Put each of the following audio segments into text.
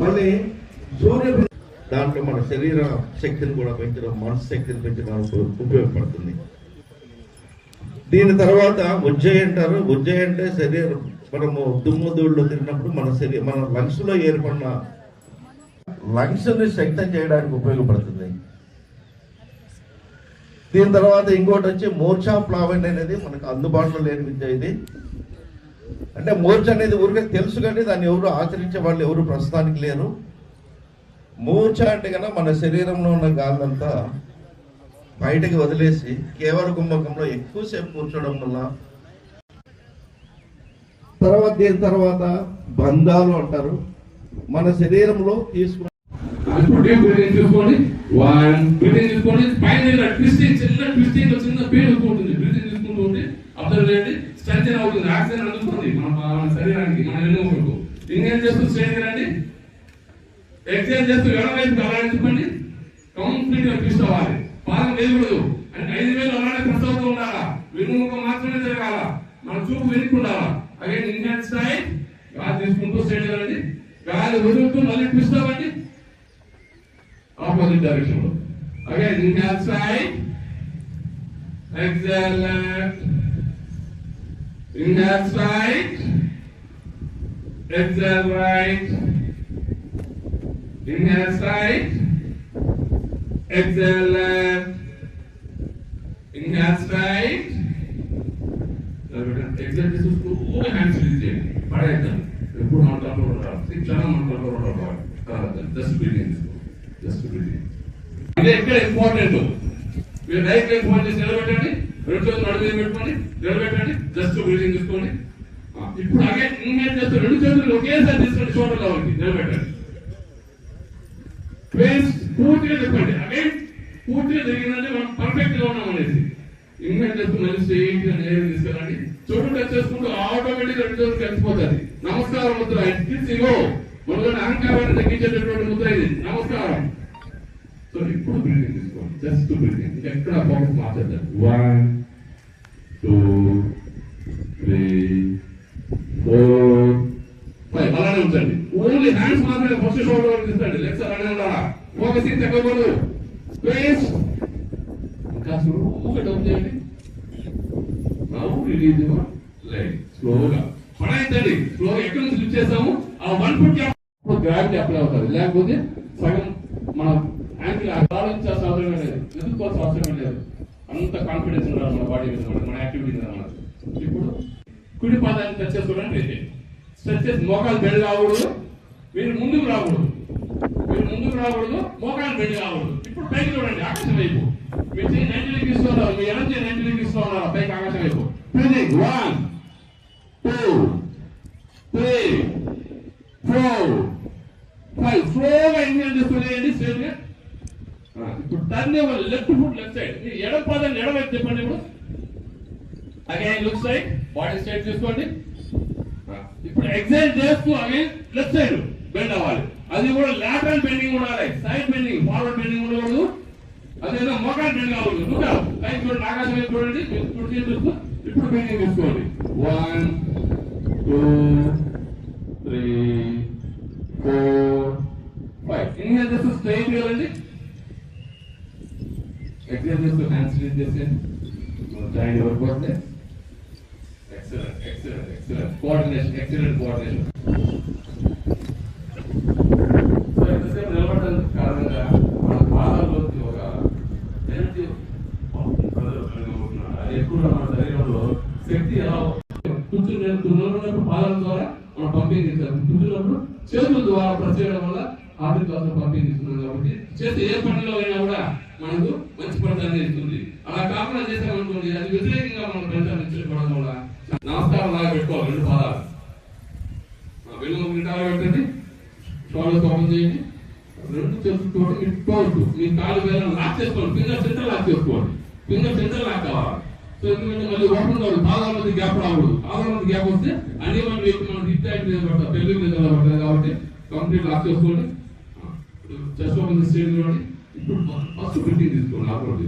మళ్ళీ సూర్య దాంట్లో మన శరీర శక్తిని కూడా పెంచడం, మనసు శక్తిని పెంచడానికి ఉపయోగపడుతుంది. దీని తర్వాత ఉజ్జయి అంటారు. ఉజ్జయి అంటే శరీరం, మనము దుమ్ము ధూళ్ళు తిరిగినప్పుడు మన లంగ్స్ లో ఏర్పడిన లంగ్స్ ని శక్తం చేయడానికి ఉపయోగపడుతుంది. దీని తర్వాత ఇంకోటి వచ్చి మూర్ఛా ప్లావెండ్ అనేది మనకు అందుబాటులో లేని విద్య. ఇది అంటే మూర్ఛ అనేది ఊరికే తెలుసు కానీ దాన్ని ఎవరు ఆచరించే వాళ్ళు ఎవరు ప్రస్తుతానికి లేరు. మూర్ఛ అంటే కన్నా మన శరీరంలో ఉన్న గాలంతా బయటకి వదిలేసి కేవల కుంభకంలో ఎక్కువసేపు కూర్చోవడం వల్ల. దీని తర్వాత బంధాలు అంటారు. మన శరీరంలో తీసుకున్న చూసుకోండి, పైన ట్విస్టింగ్, చిన్న ట్విస్టింగ్, చిన్న పేరు ఉంటుంది. బ్రీతింగ్ తీసుకుంటూ ఉంటే అబ్జర్వ్ చేయండి, స్ట్రెంగ్ అవుతుంది, ఆక్సిజన్ అందుతుంది మన శరీరానికి, మన వెన్నుముకకు. ఇంకేం చేస్తూ స్ట్రెంగ్ రండి, ఎక్సైజ్ చేస్తూ ఎడవైపు అలా చెప్పండి, కంప్లీట్ గా ట్విస్ట్ అవ్వాలి. పాదం వేయకూడదు అంటే 5 వేలు అలానే ప్రెస్ అవుతూ ఉండాలా. వెన్నుముక మాత్రమే జరగాల, మన చూపు వెనుక్కుండాలా. అగైన్ ఇన్హేల్ స్ట్రైట్, గాలి తీసుకుంటూ స్ట్రైట్ రండి, గాలి వదులుతూ మళ్ళీ ట్విస్ట్ అవ్వండి opposite direction. Again, inhale right, exhale left, inhale right, exhale right, inhale right, exhale left, inhale right, exhale this is two hands release. Padayta. Eప్పుడు మాట్లాడుకుంటారు, చాలా మాట్లాడుకుంటారు. Just breathing. ఇదే ఇక్కడ ఇంపార్టెంట్. మీరు రైట్ లెగ్ ఫోన్ చేసి నిలబెట్టండి, 2 చేతులు నడుము మీద పెట్టుకోండి, నిలబెట్టండి, జస్ట్ బ్రీతింగ్ తీసుకోండి. ఇప్పుడు అగైన్ ఇన్హేల్ చేస్తూ 2 చేతులు ఒకేసారి తీసుకోండి, షోల్డర్ లెవెల్కి నిలబెట్టండి. ఫేస్ పూర్తిగా చెప్పండి, అగైన్ పూర్తిగా జరిగిందంటే మనం పర్ఫెక్ట్ గా ఉన్నాం అనేసి. ఇన్హేల్ చేస్తూ మళ్ళీ స్ట్రెయిట్ గా నేరుగా తీసుకెళ్ళండి. చూడు టచ్ చేసుకుంటూ ఆటోమేటిక్ 2 చేతులు కలిసిపోతుంది. నమస్కారం ముద్ర, ఇగో మనలో అహంకారాన్ని తగ్గించేటటువంటి ముద్ర ఇది, నమస్కారం. సో ఇప్పుడు బ్రీతింగ్ తీసుకోండి, జస్ట్ బ్రీతింగ్, ఎక్కడ ఫోకస్ మార్చద్దు. 1 2 3 4 5 అలానే ఉంచండి. ఓన్లీ హ్యాండ్స్ మాత్రమే ఫస్ట్ షోల్డర్ వరకు తీసుకోండి, లెగ్స్ అలానే ఉండాలా. ఫోకసింగ్ తగ్గకూడదు. స్పేస్ ఇంకా స్లోగా డౌన్ చేయండి. నౌ రిలీజ్ యువర్ లెగ్ స్లోగా. పడైందండి స్లోగా. ఎక్కడి నుంచి లిఫ్ట్ చేస్తాము ఆ 1 ఫుట్ గ్రావిటీ అప్లై అవుతుంది. లేకపోతే సగం మన యాంకిల్ ఆలోచించాల్సిన అవసరం లేదు, ఎదుర్కోవాల్సిన అవసరం లేదు. అంత కాన్ఫిడెన్స్ ఉండాలి మన బాడీ మీద, మన యాక్టివిటీ మీద. ఇప్పుడు కుడి పాదాన్ని టచ్ చేసుకోవడానికి స్ట్రెచ్ చేసి మోకాలు బెండ్ కాకూడదు, మీరు ముందుకు రాకూడదు, మోకాలు బెండ్ కాకూడదు. ఇప్పుడు పైకి చూడండి, ఆకాశం వైపు. మీరు 90 డిగ్రీస్ ఇస్తున్నారు, మీ ఎనర్జీ 90 డిగ్రీస్ ఉన్నారు, పైకి ఆకాశం వైపు. 1 2 3 4 5 స్లోగా ఇన్హేల్ చేసుకునేయండి స్ట్రైట్ గా. ఇప్పుడు టర్న్ ఇవ్వాలి, లెఫ్ట్ ఫుట్ లెఫ్ట్ సైడ్, మీ ఎడమ పాదాన్ని ఎడమవైపు చెప్పండి. ఇప్పుడు again look side, body straight తీసుకోండి. ఇప్పుడు ఎక్సైజ్ చేస్తూ అగైన్ లెఫ్ట్ సైడ్ బెండ్ అవ్వాలి. అది కూడా లాటరల్ బెండింగ్ ఉండాలి, సైడ్ బెండింగ్, ఫార్వర్డ్ బెండింగ్ ఉండకూడదు. అదేదో మోకాలు బెండ్ కావాలి. లైక్ చూడండి, ఆకాశం వైపు చూడండి, చూస్తూ ఇప్పుడు బెండింగ్ తీసుకోండి. 1 2 3 4 5 ఇన్హేల్ చేస్తూ స్ట్రైట్ వెళ్ళండి, ఎక్సైల్ చేస్తూ హ్యాండ్స్ రిలీజ్ చేసేయండి. జాయింట్ వర్క్ అవుతుంది. Excellent coordination, excellent coordination. So ఎంతసేపు నిలబడడానికి కారణంగా మన పాదాల్లో ఒక ఎనర్జీ ఎక్కువ మన శరీరంలో శక్తి ఎలా కూర్చున్నప్పుడు పాదాల ద్వారా మనం పంపింగ్ చేస్తాం, కూర్చున్నప్పుడు చేతుల ద్వారా ప్రెస్ చేయడం వల్ల హార్ట్ ద్వారా పంపింగ్ చేస్తున్నాం. కాబట్టి చేస్తే ఏ పనిలో అయినా కూడా మనకు మంచి ఫలితాన్ని ఇస్తుంది. అలా కాకుండా చేసామనుకోండి, అది వ్యతిరేకంగా మనం ఫలితాన్ని ఇచ్చుకోవడం వల్ల. నమస్కారం లాగా పెట్టుకోవాలి, 2 పాదాలు వెన్నుముక నిటారుగా పెట్టండి, షోల్డర్స్ ఓపెన్ చేయండి, 2 చేతులతో ఇటు మీ కాలు వేలను లాక్ చేసుకోండి, ఫింగర్ సెంటర్ లాక్ చేసుకోండి, ఫింగర్ సెంటర్ లాక్ కావాలి. సో ఎందుకంటే మళ్ళీ ఓపెన్ కావాలి, పాదాల మధ్య గ్యాప్ రాకూడదు. పాదాల మధ్య గ్యాప్ వస్తే అన్ని మన వ్యక్తి మనం హిప్ టైట్ మీద పడతాం, పెళ్లి మీద పడుతుంది. కాబట్టి కంప్లీట్ లాక్ చేసుకోండి, చెస్ట్ ఓపెన్ స్ట్రెయిట్ చూడండి. ఇప్పుడు ఫస్ట్ బ్రీతింగ్ తీసుకోండి, నార్మల్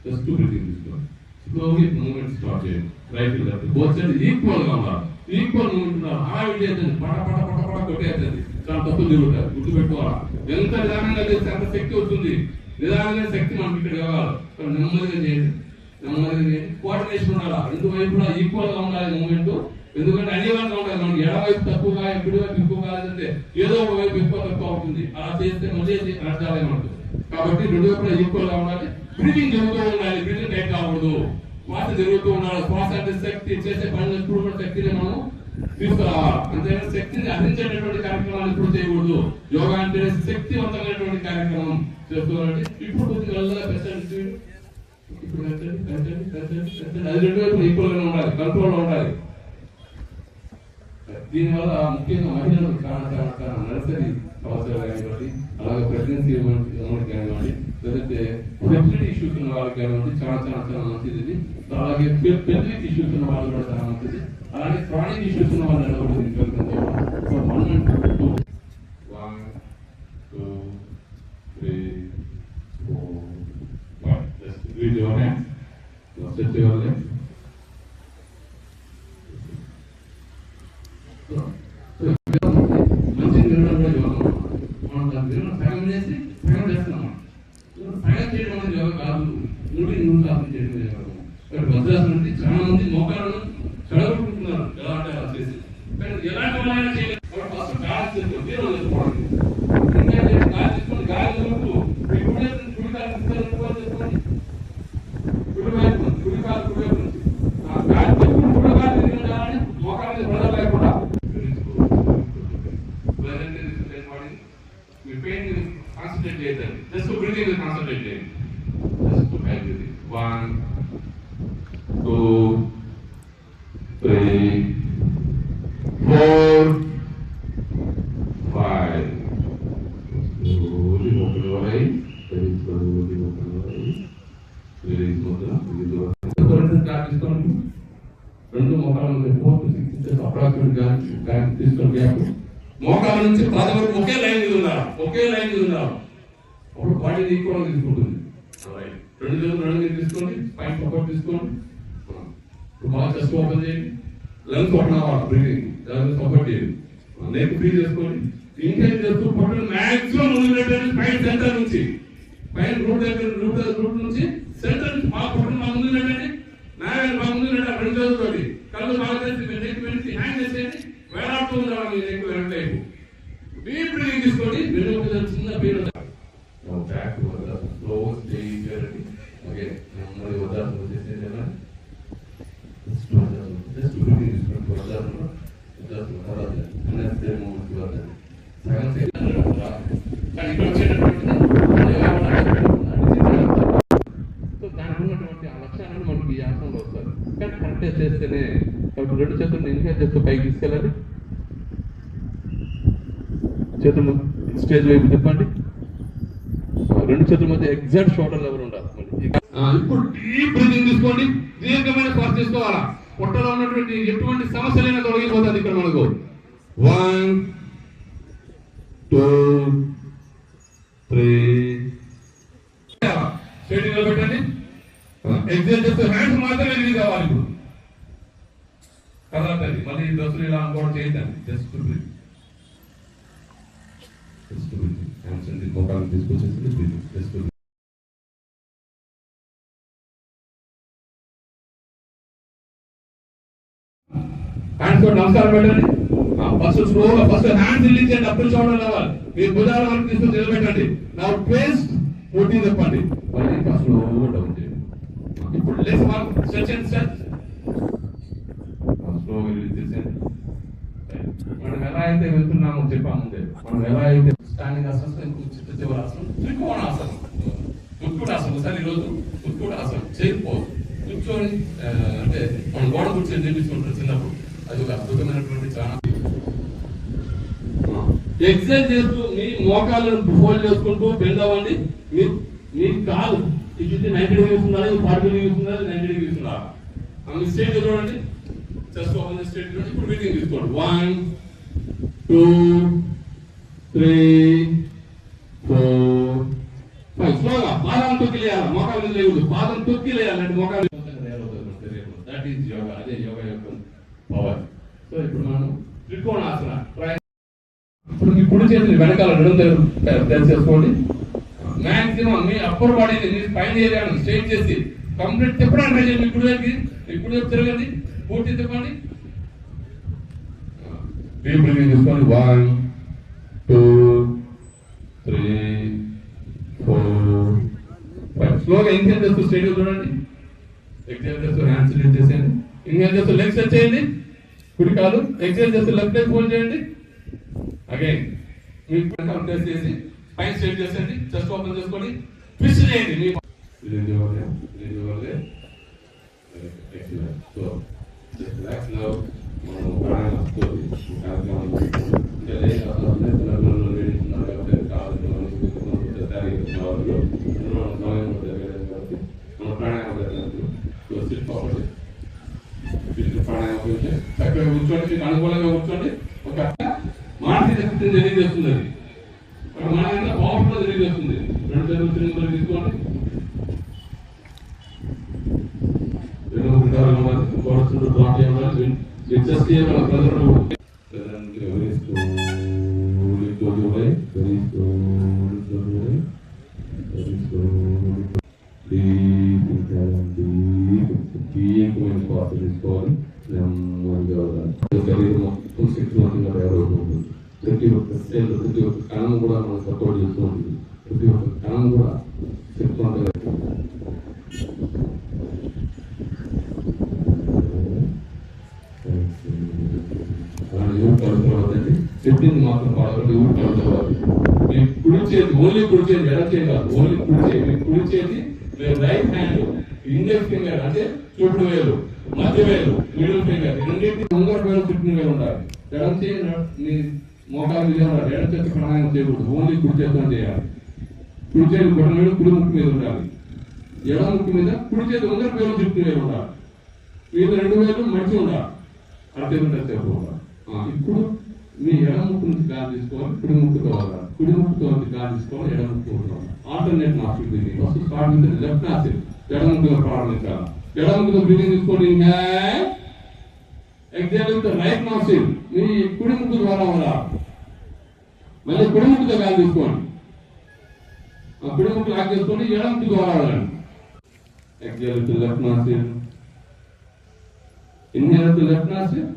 జస్ట్ బ్రీతింగ్ తీసుకోండి. స్లోగా మూవ్మెంట్ స్టార్ట్ చేయండి, right left both side equal గా ఉండాలి. ఈక్వల్ మూవ్మెంట్ ఉండాలి. హడావిడి అవుతుంది, పట పట పట పట కొట్టేస్తుంది, చాలా తప్పులు జరుగుతాయి. గుర్తుపెట్టుకోవాలా. ఎంత నిదానంగా చేస్తే అంత శక్తి వస్తుంది. నిదానంగా శక్తి మనకి ఇక్కడ కావాలి. నెమ్మదిగా చేయండి, నెమ్మదిగా చేయండి. కోఆర్డినేషన్ ఉండాలా, రెండు వైపులా ఈక్వల్ గా ఉండాలి మూమెంట్. ఎందుకంటే అనివార్యంగా ఉండాలి. మనకి ఎడవైపు తక్కువగా, ఎప్పుడు వైపు ఎక్కువ కాదంటే ఏదో ఒక వైపు ఎక్కువ తక్కువ అవుతుంది. అలా చేస్తే మళ్ళీ నష్టాలే మనకు. కాబట్టి రెండు వైపులా ఈక్వల్ గా ఉండాలి. బ్రీతింగ్ జరుగుతూ ఉండాలి, బ్రీతింగ్ టైట్ కాకూడదు. శ్వాస జరుగుతూ ఉండాలి. శ్వాస అంటే శక్తి, చేసే పనులు ఎప్పుడు కూడా శక్తిని మనం తీసుకురావాలి. అంతేగాని శక్తిని అందించేటటువంటి కార్యక్రమాలు ఎప్పుడు చేయకూడదు. యోగా అంటే శక్తివంతమైనటువంటి కార్యక్రమం చేస్తున్నారండి. ఇప్పుడు కొద్దిగా పెంచండి, ఇప్పుడు పెంచండి. అది రెండు వైపులు ఈక్వల్ గానే ఉండాలి, కంట్రోల్ లో ఉండాలి. దీనివల్ల ముఖ్యంగా మహిళలు నర్సరీ అవసరాలు కానివ్వండి, అలాగే ప్రెగ్నెన్సీ కానివ్వండి, లేదంటే ఫెర్టిలిటీ ఇష్యూస్ ఉన్న వాళ్ళకి కానివ్వండి, చాలా చాలా చాలా మంచిది ఇది. అలాగే పెల్విక్ ఇష్యూస్ ఉన్న వాళ్ళు కూడా చాలా మంచిది. అలాగే క్రానిక్ ఇష్యూస్ ఉన్న వాళ్ళు కూడా తీసుకెళ్తాం. 1 and 2 1 2 3 4 5 just read your hands. Stretch your legs. మంచి నిర్ణయం కూడా యోగా. మనం దాని నిర్ణయం సగం చేసి సగం చేస్తున్నాం. సగం చేయడం అనేది యోగా కాదు, 100 శాతం చేయడం యోగా. ఇక్కడ వజ్రాసనం నుండి చాలా మంది మోకాలను చెడగొట్టుకుంటున్నారు. ఎలా అంటే అలా చేసి, కానీ ఎలాంటి వాళ్ళైనా చేయలేదు. ఫస్ట్ గాలి చేసుకోండి, గాలి తీసుకోండి, గాలి వదులుతూ కుడి కాలు తీసుకోండి, కుడి వైపు కుడి కాలు కుడి వైపు నుంచి గాలి తీసుకుని కుడి కాలు తిరిగి మోకాల మీద పడవ లేకుండా మీ పెయిన్ కాన్సన్ట్రేట్ చేయదండి. జస్ట్ బ్రీతింగ్ కాన్సన్ట్రేట్ చేయండి. Just breathing 1 2 3 4 5 slowly open your eyes. Very slowly open your eyes. Release mudra. రెండు మోకాల నుంచి 4 to 6 inches అప్రాక్సిమేట్ గా తీసుకొని మోకాల నుంచి పాదం వరకు ఒకే లైన్ మీద ఉండాలి, ఒకే లైన్ మీద ఉండాలి. అప్పుడు బాడీని ఈక్వల్ తీసుకుంటుంది. రెండు చేతులు రెండు మీద తీసుకోండి, పైన సపోర్ట్ తీసుకోండి. ఇప్పుడు బాగా చెస్ట్ ఓపెన్ చేయండి, లంగ్స్ ఓపెన్ అవ్వాలి, బ్రీతింగ్ దాని సపోర్ట్ చేయండి. నెక్ ఫ్రీ చేసుకోండి. ఇంకేం చేస్తూ పట్టును మాక్సిమం ముందు పెట్టండి. పైన సెంటర్ నుంచి, పైన రూట్ దగ్గర రూట్ నుంచి సెంటర్ నుంచి బాగా పట్టును బాగా ముందు పెట్టండి. బాగా ముందు పెట్టాలి. రెండు చేతులతోటి కళ్ళు బాగా చేసి నెక్ పెట్టి హ్యాండ్ చేసేయండి. వేలాడుతూ ఉండాలి మీ నెక్ వెనక వైపు. డీప్ బ్రీతింగ్ తీసుకోండి. రెండు చిన్న పేరు బ్యాక్ స్లో స్టే చేయండి. ఓకే, మరి ఉదాహరణ వచ్చేసి జస్ట్ బ్రీతింగ్ తీసుకోండి. ఉదాహరణ దానికి ఉన్నటువంటి ఆ లక్షణాలను మనకి ఈ ఆసనంలో వస్తారు. కానీ కరెక్ట్ చేస్తేనే కాబట్టి రెండు చేతులు ఇన్హేల్ చేస్తూ పైకి తీసుకెళ్ళండి. చేతులు స్టేజ్ వైపు తిప్పండి. రెండు చేతుల మధ్య ఎగ్జాక్ట్ షోల్డర్ లెవెల్ ఉండాలి. ఇప్పుడు డీప్ బ్రీతింగ్ తీసుకోండి. దీర్ఘమైన శ్వాస తీసుకోవాలా. పొట్టలో ఉన్నటువంటి ఎటువంటి సమస్యలైనా తొలగిపోతుంది ఇక్కడ మనకు. 1 2 3 స్ట్రైట్ గా పెట్టండి. ఎగ్జైల్ చేస్తే హ్యాండ్స్ మాత్రమే రిలీజ్ కావాలి. ఇప్పుడు కదలండి. మళ్ళీ దశలు ఇలా అనుకోవడం చేయదండి. Just breath, just breath. Hands అండి మోకాలను తీసుకొచ్చేసి బ్రీత్, జస్ట్ బ్రీత్. హ్యాండ్స్ కూడా నమస్కారం పెట్టండి. ఫస్ట్ స్లోగా ఫస్ట్ హ్యాండ్స్ రిలీజ్ చేయండి. అప్పుడు చూడడం రావాలి. మీరు భుజాల వరకు తీసుకొని నిలబెట్టండి. నా ట్విస్ట్ పొట్టి చెప్పండి. మళ్ళీ ఫస్ట్ స్లోగా డౌన్ చేయండి. ఇప్పుడు let's work stretch and stretch. స్లోగా రిలీజ్ చేసేయండి. మనం ఎలా అయితే వెళ్తున్నామో చెప్పాము ముందే. మనం ఎలా అయితే స్టాండింగ్ ఆసనం, చివరాసనం, త్రికోణాసనం, ఉత్కుటాసనం. ఒకసారి ఈరోజు ఉత్కుటాసనం చేయకపోదు. కూర్చొని అంటే మనం గోడ కూర్చొని నిర్మించుకుంటారు చిన్నప్పుడు. అది ఒక అద్భుతమైనటువంటి చాలా ఎక్సర్సైజ్ చేస్తూ మీ మోకాలను ఫోల్డ్ చేసుకుంటూ బెండ్ అవ్వండి. మీ కాలు ఇది 90 డిగ్రీస్ ఉండాలి, 40 డిగ్రీస్ ఉండాలి, 90 డిగ్రీస్ ఉండాలి. మీ స్టేట్ చూడండి, చెస్ట్ ఓపెన్ స్టేట్ చూడండి. ఇప్పుడు బ్రీతింగ్ తీసుకోండి. 1 2 3 4 5 స్లోగా పాదం తొక్కి లేయాలి. మోకాలు మీద లేకూడదు. పాదం తొక్కి లేయాలి అంటే మోకాలు. That is yoga. అదే యోగా యొక్క పవర్. సో ఇప్పుడు మనం త్రికోణాసన ఇప్పుడు మీ కుడి చేతిని వెనకాల నడుము చేసుకోండి. మాక్సిమం మీ అప్పర్ బాడీని మీ పైన ఏరియాను స్ట్రెయిట్ చేసి కంప్లీట్ తిప్పడానికి ట్రై చేయండి. మీ కుడి వైపు తిరగండి, పూర్తి తిప్పండి. డీప్ బ్రీతింగ్ తీసుకోండి. 1 2 3 4 5. స్లోగా ఇన్హేల్ చేస్తూ స్ట్రెయిట్ చూడండి. ఎక్సేల్ చేస్తూ హ్యాండ్స్ లిఫ్ట్ చేసేయండి. ఇన్హేల్ చేస్తూ లెగ్స్ స్ట్రెచ్ చేయండి. కుడి కాలు ఎక్సేల్ చేస్తూ లెఫ్ట్ లెగ్ ఫోల్డ్ చేయండి. అగైన్ మీకు ప్రెస్ చేసి పైన స్ట్రెయిట్ చేసేయండి. చెస్ట్ ఓపెన్ చేసుకోండి. ట్విస్ట్ చేయండి. మీ సో జస్ట్ రిలాక్స్ నౌ. మనం ప్రాణాయామం చక్కగా కూర్చోండి, అనుకూలంగా కూర్చోండి. ఒక మానసిక స్థితిని తెలియజేస్తుంది. అది మన పవర్ఫుల్ తెలియజేస్తుంది. 2 చేతులు తిరుగులు తీసుకోండి. 2 నిమిషాలు కోరుతుంటూ డ్రాప్ చేయాలి. అడ్జస్ట్ చేయాలి. ప్రజలు తీసుకోవాలి. శరీరం మొత్తం శక్తివంతంగా తయారవుతుంది. ప్రతి ఒక్క సెల్, ప్రతి ఒక్క కణం కూడా మనం సపోర్ట్ చేస్తూ ఉంటుంది. ప్రతి ఒక్క కణం కూడా శక్తివంతంగా చెప్పింది మాత్రం పాడకండి. మీ కుడి చేతి, ఓన్లీ కుడి చేతి, ఎడం చేతి కాదు, ఓన్లీ కుడి చేతి. మీ కుడి చేతి రైట్ హ్యాండ్ ఇండెక్స్ ఫింగర్ అంటే చూపుడు వేలు, మధ్య వేలు, మిడిల్ ఫింగర్ రెండింటి ముంగర వేలు చుట్టూ వేలు ఉండాలి. ఎడం చేయి మీ మోకాలు మీద ఉండాలి. ఎడం చేతి ప్రాణాయామం చేయకూడదు. ఓన్లీ కుడి చేతితో చేయాలి. కుడి చేతి బొటన వేలు కుడి ముక్కు మీద ఉండాలి. ఎడం ముక్కు మీద కుడి చేతి ముంగర వేలు చుట్టూ వేలు ఉండాలి. మీద 2 వేలు మంచి ఉండాలి. అర్థం చేస్తూ ఉండాలి. ఇప్పుడు మీ ఎడం ముక్కు నుంచి గాలి తీసుకోవాలి, కుడి ముక్కుతో వదలాలి. కుడి ముక్కుతో గాలి తీసుకోవాలి, ఎడం ముక్కు వదలాలి. Alternate nasal breathing. First start with left nasal, ఎడం ముక్కుతో ప్రారంభించాలి. ఎడం ముక్కుతో బ్రీతింగ్ తీసుకోండి. ఎక్సేల్ విత్ రైట్ నాసిల్, మీ కుడి ముక్కు ద్వారా వదలాలి. మళ్ళీ కుడి ముక్కుతో గాలి తీసుకోండి. కుడి ముక్కు లాక్ చేసుకోండి, ఎడం ముక్కు ద్వారా వదలండి. Exhale with left nasal, inhale with left nasal,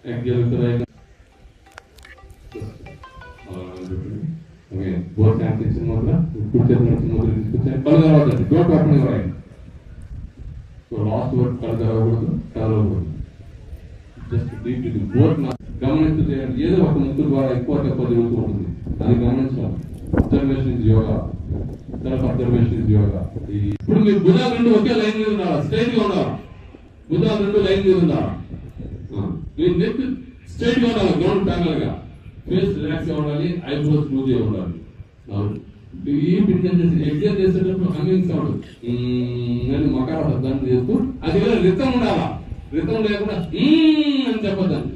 exhale with the right. Again, both hands in mudra. Put them in mudra. Kalgara. Don't open your eyes. So last word kalgara. Kalgara. Just deep breathing. Both now. గమనించుతే ఏదో ఒక ముక్కు ద్వారా ఎక్కువ జరుగుతూ ఉంటుంది. అది గమనించాలి. Observation is yoga. Self observation is yoga. ఇప్పుడు మీ భుజాలు 2 ఒకే లైన్ మీద ఉండాలి. స్ట్రైట్ గా ఉండాలి. భుజాలు 2 లైన్ మీద ఉండాలి. మీ నెక్ స్ట్రైట్ గా ఉండాలి. గ్రౌండ్ ప్యానల్ గా. ఫేస్ రిలాక్స్ గా ఉండాలి. ఐబ్రోస్ లూజ్ గా ఉండాలి. ఈ ఎగ్జామ్ చేసేటప్పుడు హమ్మింగ్ సౌండ్ అని మకార శబ్దాన్ని చేస్తూ అది రితం ఉండాలా. రితం లేకుండా అని చెప్పొద్దండి.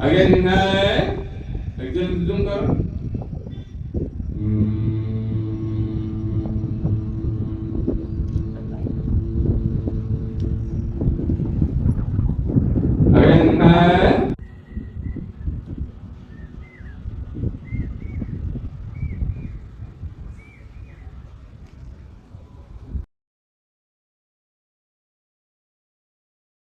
Again inhale, exhale, zoom karo.